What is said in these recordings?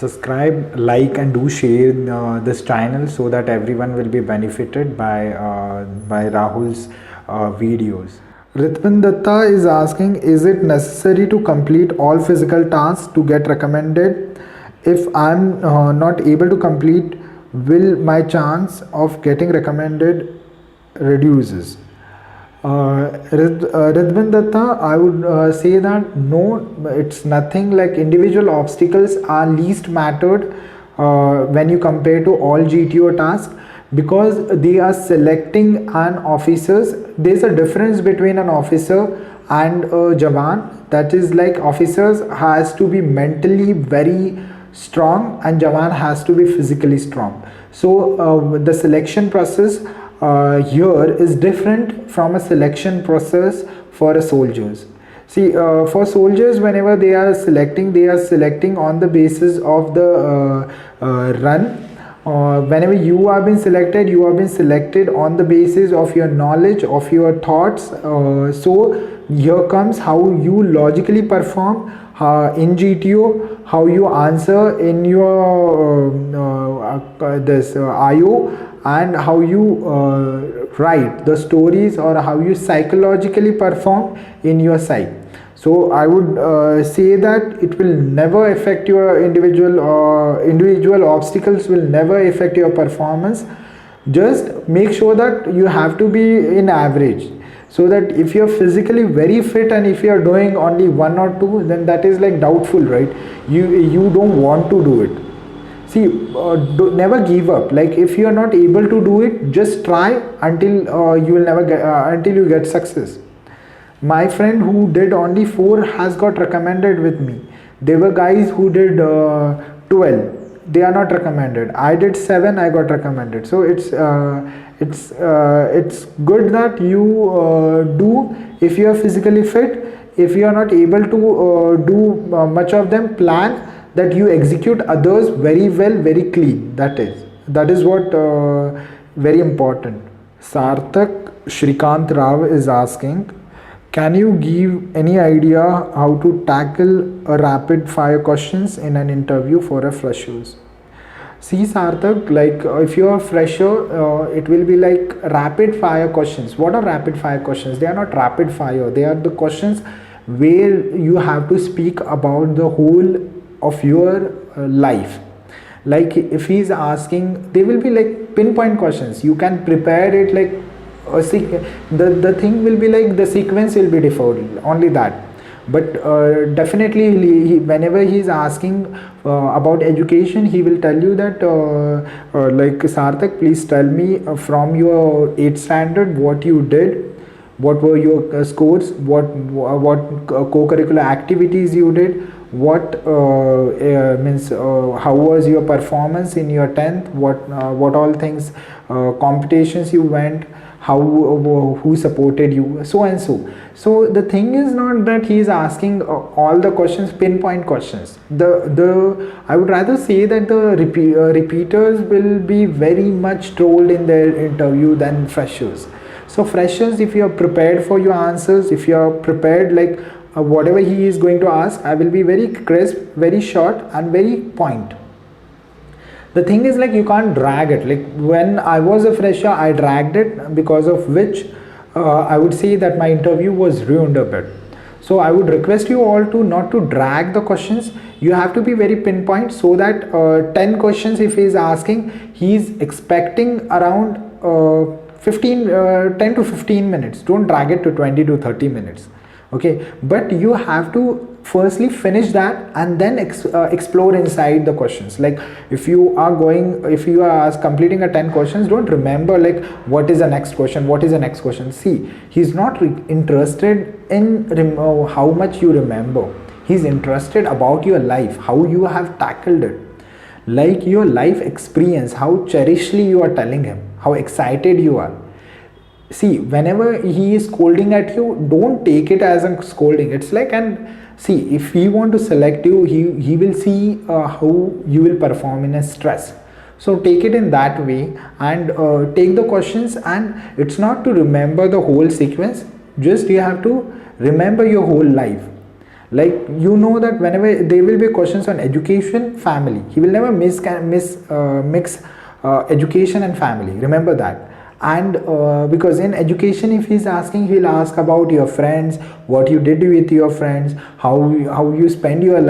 subscribe, like, and do share this channel so that everyone will be benefited by Rahul's videos. Ritman Datta is asking, is it necessary to complete all physical tasks to get recommended? If I'm not able to complete, will my chance of getting recommended reduces? Ridvan Datta, I would say that no, it's nothing. Like individual obstacles are least mattered when you compare to all GTO tasks, because they are selecting an officers. There's a difference between an officer and a Jawan. That is, like officers has to be mentally very strong and Jawan has to be physically strong. So the selection process here is different from a selection process for a soldiers. See, for soldiers, whenever they are selecting on the basis of the run. Whenever you have been selected on the basis of your knowledge, of your thoughts. So here comes how you logically perform in GTO, how you answer in your this IO, and how you write the stories, or how you psychologically perform in your psych. So I would say that it will never affect your individual obstacles will never affect your performance. Just make sure that you have to be in average, so that if you're physically very fit and if you're doing only one or two, then that is like doubtful, right? You don't want to do it. See, never give up. Like if you are not able to do it, just try until you will never get until you get success. My friend who did only 4 has got recommended with me. There were guys who did 12. They are not recommended. I did 7. I got recommended. So it's good that you do if you are physically fit. If you are not able to do much of them, plan that you execute others very well, very clean. That is what very important. Sarthak Shrikant Rao is asking, can you give any idea how to tackle a rapid fire questions in an interview for a freshers? See, Sarthak, like if you are a fresher, it will be like rapid fire questions. What are rapid fire questions? They are not rapid fire. They are the questions where you have to speak about the whole of your life. Like if he is asking, they will be like pinpoint questions. You can prepare it like the thing will be like the sequence will be different, only that. But definitely whenever he is asking about education, he will tell you that like, Sarthak, please tell me from your 8th standard what you did, what were your scores, what co-curricular activities you did, what means how was your performance in your 10th, what all things competitions you went, who supported you, so and so. So the thing is not that he is asking all the questions, pinpoint questions. I would rather say that the repeaters will be very trolled in their interview than freshers. So freshers, if you are prepared for your answers, if you are prepared, like whatever he is going to ask, I will be very crisp, very short, and very point. The thing is, like, you can't drag it. Like when I was a fresher, I dragged it, because of which I would say that my interview was ruined a bit. So I would request you all to not to drag the questions. You have to be very pinpoint, so that 10 questions if he is asking, he is expecting around 10 to 15 minutes. Don't drag it to 20 to 30 minutes. Okay, but you have to firstly finish that and then explore inside the questions. Like if you are completing a 10 questions, don't remember like what is the next question. See, he's not interested in how much you remember. He's interested about your life, how you have tackled it, like your life experience, how cherishly you are telling him, how excited you are. See, whenever he is scolding at you, don't take it as a scolding. It's like, and see, if he want to select you, he will see how you will perform in a stress. So take it in that way, and take the questions. And it's not to remember the whole sequence, just you have to remember your whole life. Like, you know that whenever there will be questions on education, family, he will never mix education and family, remember that. And because in education, if he's asking, he'll ask about your friends, what you did with your friends, how you spend your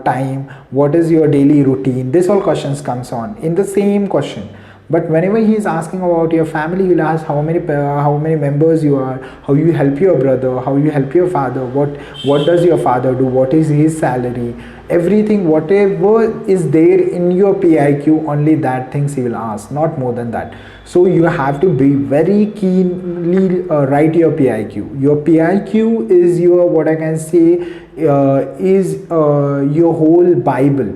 time, what is your daily routine. This all questions comes on in the same question. But whenever he is asking about your family, he'll ask how many members you are, how you help your brother, how you help your father, what does your father do, what is his salary, everything, whatever is there in your PIQ, only that things he will ask, not more than that. So you have to be very keenly write your PIQ. Your PIQ is your, what I can say, is your whole Bible.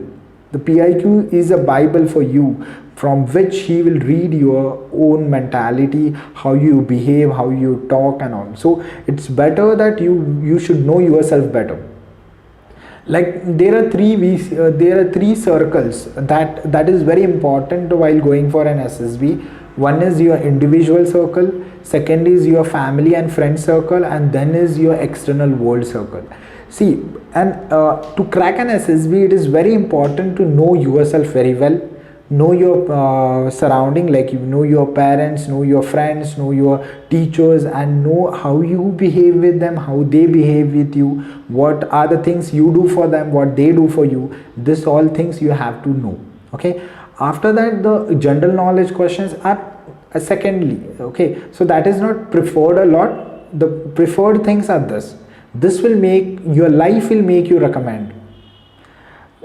The PIQ is a Bible for you, from which he will read your own mentality, how you behave, how you talk and all. So it's better that you should know yourself better. Like, there are three circles that is very important while going for an SSB. One is your individual circle, second is your family and friend circle, and then is your external world circle. See, and to crack an SSB, it is very important to know yourself very well, know your surrounding, like you know your parents, know your friends, know your teachers, and know how you behave with them, how they behave with you, what are the things you do for them, what they do for you. This all things you have to know. Okay, after that, the general knowledge questions are secondly. Okay, so that is not preferred a lot. The preferred things are this will make your life, will make you recommend.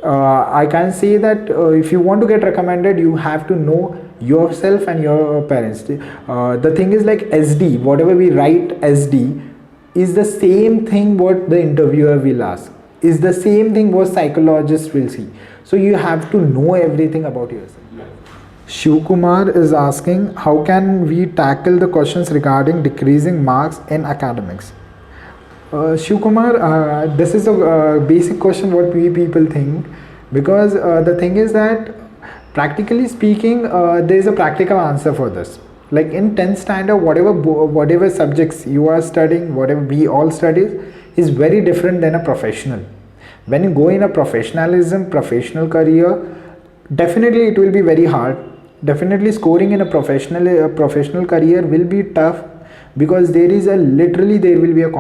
I can say that if you want to get recommended, you have to know yourself and your parents. The thing is, like SD, whatever we write SD is the same thing what the interviewer will ask, is the same thing what psychologist will see. So you have to know everything about yourself. Shiv Kumar is asking, how can we tackle the questions regarding decreasing marks in academics? Shiv Kumar, this is a basic question what we people think, because the thing is that practically speaking, there is a practical answer for this. Like in 10th standard, whatever subjects you are studying, whatever we all study, is very different than a professional. When you go in a professional career, definitely it will be very hard. Definitely scoring in a professional career will be tough, because there is literally there will be a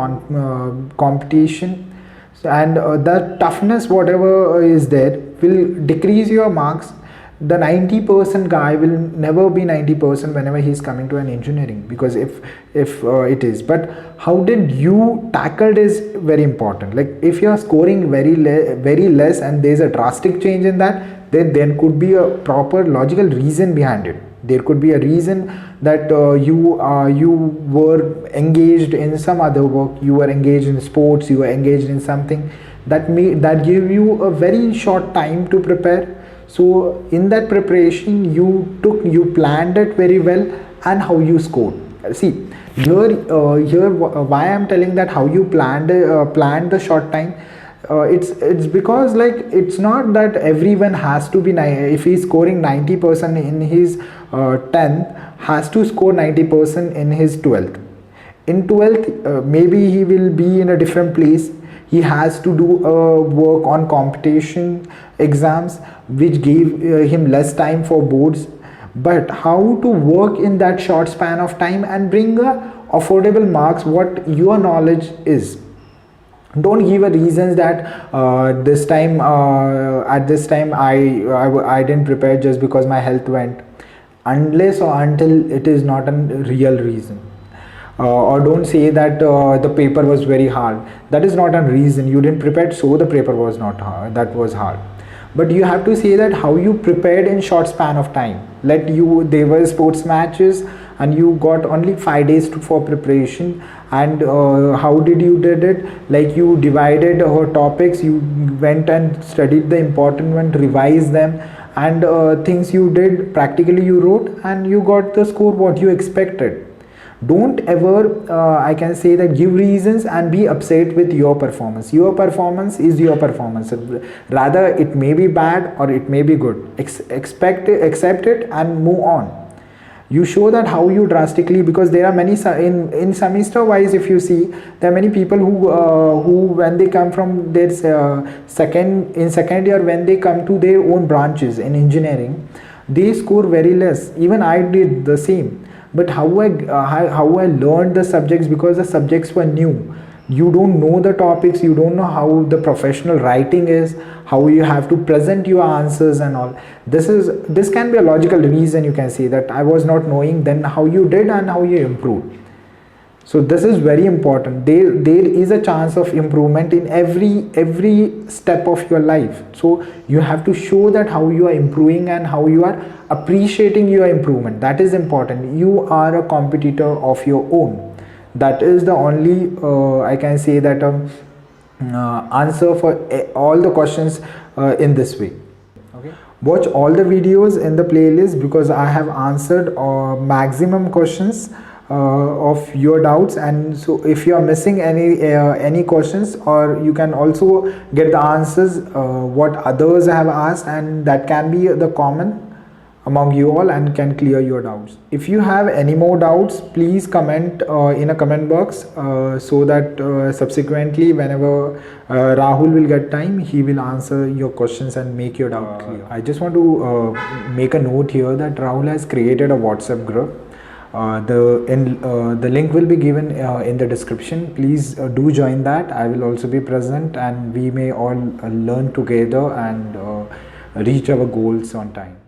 competition, and the toughness whatever is there will decrease your marks. The 90% guy will never be 90% whenever he is coming to an engineering, because if it is, but how did you tackle is very important. Like if you are scoring very less and there is a drastic change in that, then there could be a proper logical reason behind it. There could be a reason that you were engaged in some other work, you were engaged in sports, you were engaged in something that give you a very short time to prepare. So in that preparation, you planned it very well, and how you scored. See here why I am telling that how you planned the short time. It's because, like, it's not that everyone has to be if he's scoring 90% in his 10th, has to score 90% in his 12th. In 12th, maybe he will be in a different place. He has to do work on competition exams, which gave him less time for boards. But how to work in that short span of time and bring affordable marks, what your knowledge is. Don't give a reasons that at this time I didn't prepare just because my health went, unless or until it is not a real reason. Or don't say that the paper was very hard. That is not a reason. You didn't prepare, so the paper was not hard, that was hard. But you have to say that how you prepared in short span of time. There were sports matches and you got only 5 days for preparation, and how did it? Like you divided topics, you went and studied the important one, revised them, and things you did practically you wrote, and you got the score what you expected. Don't ever I can say that give reasons and be upset with your performance. Your performance is your performance. Rather, it may be bad or it may be good. Accept it and move on. You show that how you drastically, because there are many in semester wise, if you see, there are many people who when they come from their second year, when they come to their own branches in engineering, they score very less. Even I did the same. But how I learned the subjects, because the subjects were new. You don't know the topics, you don't know how the professional writing is, how you have to present your answers and all. This can be a logical reason, you can say, that I was not knowing, then how you did and how you improved. So this is very important. There is a chance of improvement in every step of your life. So you have to show that how you are improving and how you are appreciating your improvement. That is important. You are a competitor of your own. That is the only I can say that answer for all the questions in this way. Okay, watch all the videos in the playlist, because I have answered maximum questions of your doubts. And so if you are missing any questions, or you can also get the answers what others have asked, and that can be the common among you all and can clear your doubts. If you have any more doubts, please comment in a comment box, so that subsequently whenever Rahul will get time, he will answer your questions and make your doubt clear. I just want to make a note here that Rahul has created a WhatsApp group. The link will be given in the description. Please do join that. I will also be present, and we may all learn together and reach our goals on time.